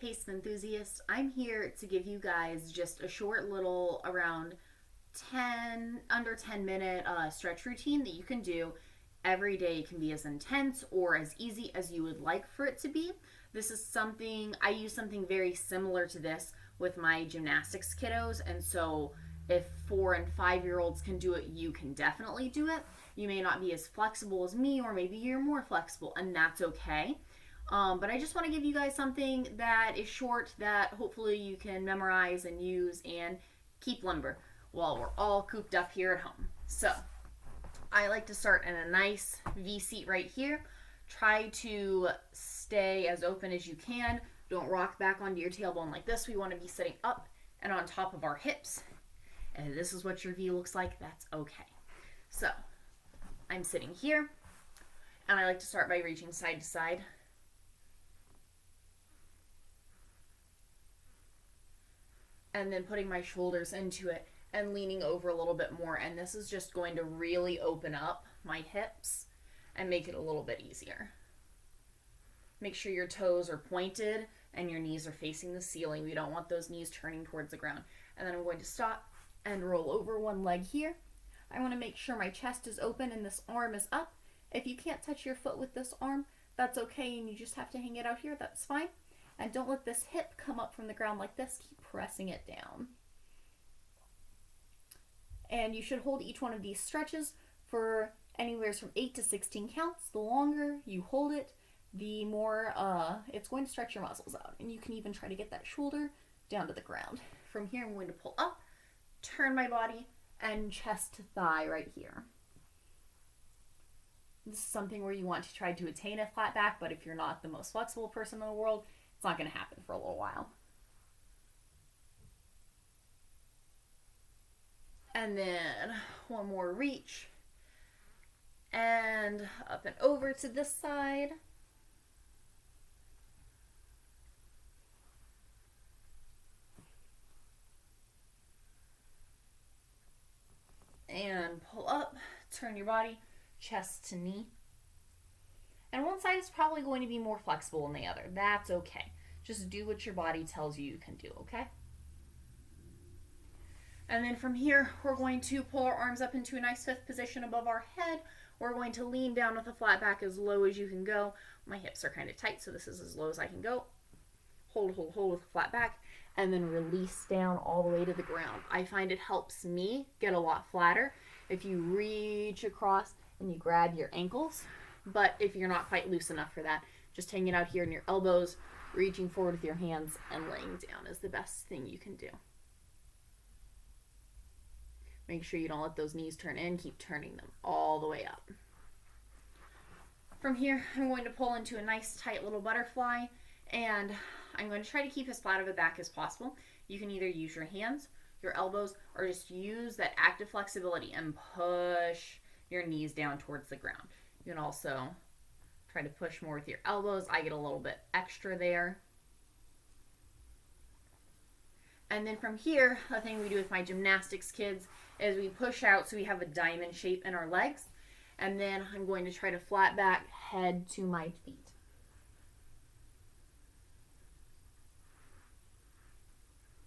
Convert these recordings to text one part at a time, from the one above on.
Pace Enthusiast. I'm here to give you guys just a short little around under 10 minute stretch routine that you can do every day. It can be as intense or as easy as you would like for it to be. This is something, I use something very similar to this with my gymnastics kiddos, and so if 4 and 5 year olds can do it, you can definitely do it. You may not be as flexible as me, or maybe you're more flexible, and that's okay. But I just want to give you guys something that is short that hopefully you can memorize and use and keep limber while we're all cooped up here at home. So I like to start in a nice V seat right here. Try to stay as open as you can. Don't rock back onto your tailbone like this. We want to be sitting up and on top of our hips. And this is what your V looks like. That's okay. So I'm sitting here, and I like to start by reaching side to side. And then putting my shoulders into it and leaning over a little bit more. And this is just going to really open up my hips and make it a little bit easier. Make sure your toes are pointed and your knees are facing the ceiling. We don't want those knees turning towards the ground. And then I'm going to stop and roll over one leg here. I want to make sure my chest is open and this arm is up. If you can't touch your foot with this arm, that's okay, and you just have to hang it out here, that's fine. And don't let this hip come up from the ground like this. Keep pressing it down. And you should hold each one of these stretches for anywhere from 8 to 16 counts. The longer you hold it, the more it's going to stretch your muscles out. And you can even try to get that shoulder down to the ground. From here, I'm going to pull up, turn my body, and chest to thigh right here. This is something where you want to try to attain a flat back, but if you're not the most flexible person in the world, it's not going to happen for a little while. And then one more reach. And up and over to this side. And pull up, turn your body, chest to knee. And one side is probably going to be more flexible than the other. That's okay. Just do what your body tells you you can do, okay? And then from here, we're going to pull our arms up into a nice fifth position above our head. We're going to lean down with a flat back as low as you can go. My hips are kind of tight, so this is as low as I can go. Hold with a flat back, and then release down all the way to the ground. I find it helps me get a lot flatter if you reach across and you grab your ankles. But if you're not quite loose enough for that, just hanging out here in your elbows, reaching forward with your hands, and laying down is the best thing you can do. Make sure you don't let those knees turn in. Keep turning them all the way up. From here, I'm going to pull into a nice tight little butterfly, and I'm going to try to keep as flat of a back as possible. You can either use your hands, your elbows, or just use that active flexibility and push your knees down towards the ground. You can also try to push more with your elbows. I get a little bit extra there. And then from here, the thing we do with my gymnastics kids is we push out so we have a diamond shape in our legs. And then I'm going to try to flat back head to my feet.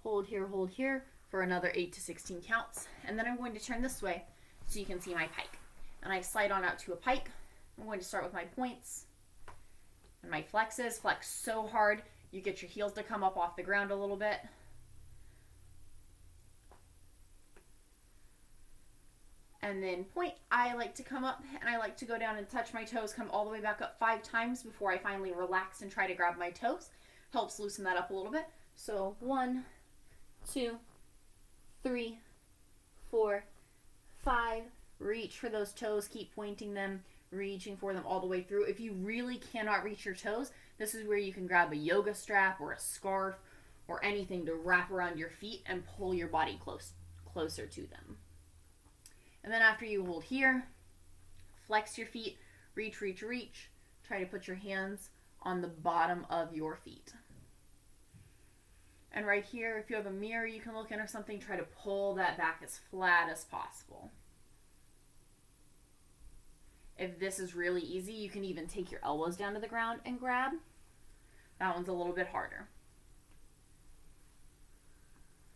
Hold here for another 8 to 16 counts. And then I'm going to turn this way so you can see my pike. And I slide on out to a pike. I'm going to start with my points and my flexes. Flex so hard you get your heels to come up off the ground a little bit. And then point, I like to come up and I like to go down and touch my toes, come all the way back up 5 times before I finally relax and try to grab my toes. Helps loosen that up a little bit. So 1, 2, 3, 4, 5. Reach for those toes, keep pointing them, reaching for them all the way through. If you really cannot reach your toes, this is where you can grab a yoga strap or a scarf or anything to wrap around your feet and pull your body closer to them. And then after you hold here, flex your feet, reach. Try to put your hands on the bottom of your feet. And right here, if you have a mirror you can look in or something, try to pull that back as flat as possible. If this is really easy, you can even take your elbows down to the ground and grab. That one's a little bit harder.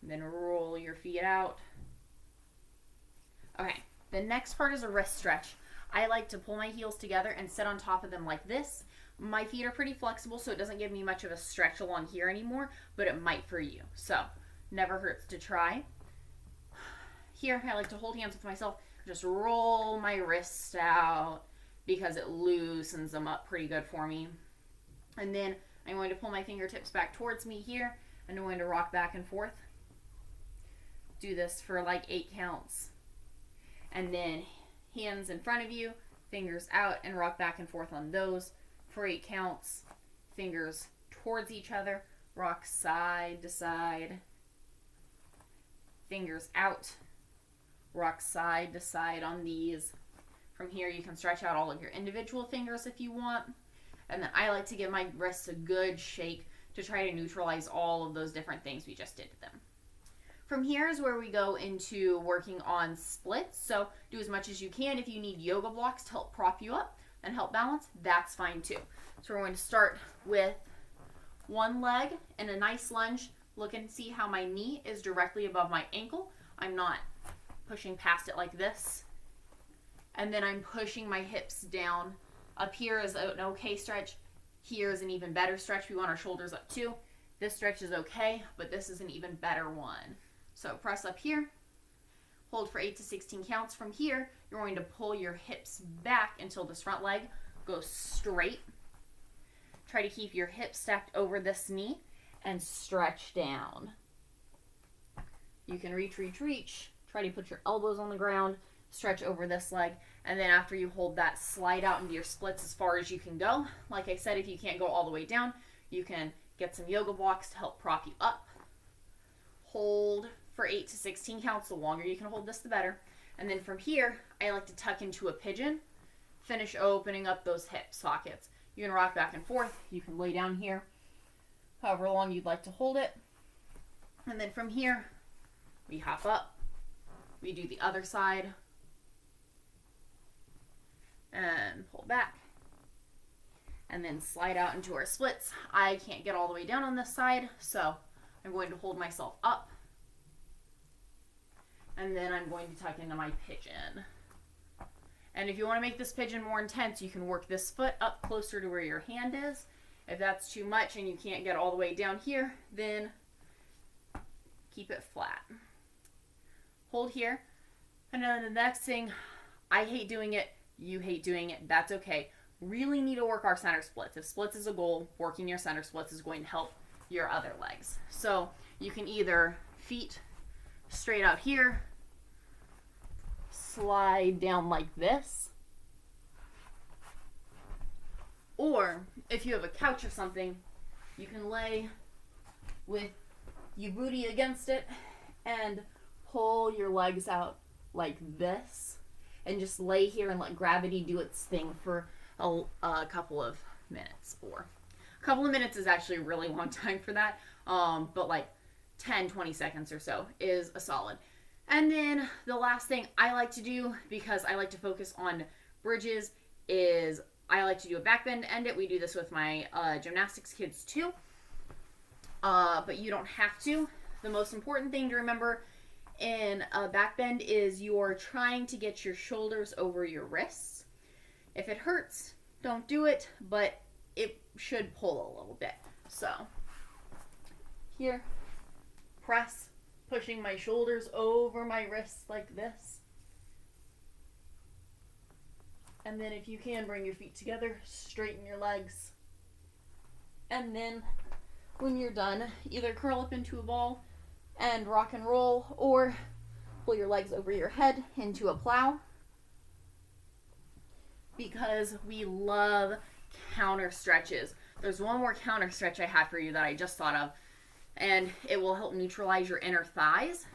And then roll your feet out. Okay, the next part is a wrist stretch. I like to pull my heels together and sit on top of them like this. My feet are pretty flexible, so it doesn't give me much of a stretch along here anymore, but it might for you. So, never hurts to try. Here, I like to hold hands with myself, just roll my wrists out because it loosens them up pretty good for me. And then I'm going to pull my fingertips back towards me here, and I'm going to rock back and forth. Do this for like 8 counts. And then hands in front of you, fingers out, and rock back and forth on those for 8 counts. Fingers towards each other, rock side to side. Fingers out, rock side to side on these. From here, you can stretch out all of your individual fingers if you want. And then I like to give my wrists a good shake to try to neutralize all of those different things we just did to them. From here is where we go into working on splits. So do as much as you can. If you need yoga blocks to help prop you up and help balance, that's fine too. So we're going to start with one leg in a nice lunge. Look and see how my knee is directly above my ankle. I'm not pushing past it like this. And then I'm pushing my hips down. Up here is an okay stretch. Here is an even better stretch. We want our shoulders up too. This stretch is okay, but this is an even better one. So press up here, hold for 8 to 16 counts. From here, you're going to pull your hips back until this front leg goes straight. Try to keep your hips stacked over this knee and stretch down. You can reach. Try to put your elbows on the ground, stretch over this leg, and then after you hold that, slide out into your splits as far as you can go. Like I said, if you can't go all the way down, you can get some yoga blocks to help prop you up. Hold for 8 to 16 counts. The longer you can hold this, the better. And then from here, I like to tuck into a pigeon. Finish opening up those hip sockets. You can rock back and forth. You can lay down here, however long you'd like to hold it. And then from here, we hop up. We do the other side. And pull back. And then slide out into our splits. I can't get all the way down on this side, so I'm going to hold myself up. And then I'm going to tuck into my pigeon. And if you want to make this pigeon more intense, you can work this foot up closer to where your hand is. If that's too much and you can't get all the way down here, then keep it flat. Hold here. And then the next thing, I hate doing it, you hate doing it, that's okay. Really need to work our center splits. If splits is a goal, working your center splits is going to help your other legs. So you can either feet straight out here, slide down like this, or if you have a couch or something, you can lay with your booty against it and pull your legs out like this and just lay here and let gravity do its thing for a couple of minutes. Or a couple of minutes is actually a really long time for that, but like 10-20 seconds or so is a solid. And then the last thing I like to do, because I like to focus on bridges, is I like to do a back bend to end it. We do this with my gymnastics kids too, but you don't have to. The most important thing to remember in a back bend is you're trying to get your shoulders over your wrists. If it hurts, don't do it, but it should pull a little bit. So here, press, pushing my shoulders over my wrists like this. And then if you can, bring your feet together, straighten your legs. And then when you're done, either curl up into a ball and rock and roll, or pull your legs over your head into a plow. Because we love counter stretches. There's one more counter stretch I had for you that I just thought of, and it will help neutralize your inner thighs.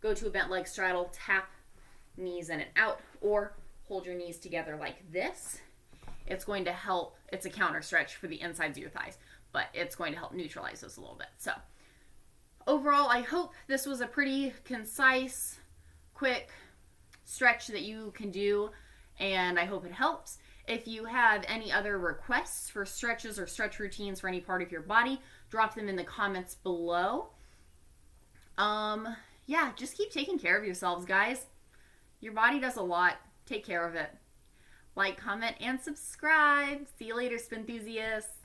Go to a bent leg straddle, tap knees in and out, or hold your knees together like this. It's going to help. It's a counter stretch for the insides of your thighs, but it's going to help neutralize those a little bit. So overall, I hope this was a pretty concise, quick stretch that you can do, and I hope it helps. If you have any other requests for stretches or stretch routines for any part of your body, drop them in the comments below. Um, yeah, just keep taking care of yourselves, guys. Your body does a lot. Take care of it. Like, comment, and subscribe. See you later, Spinthusiasts.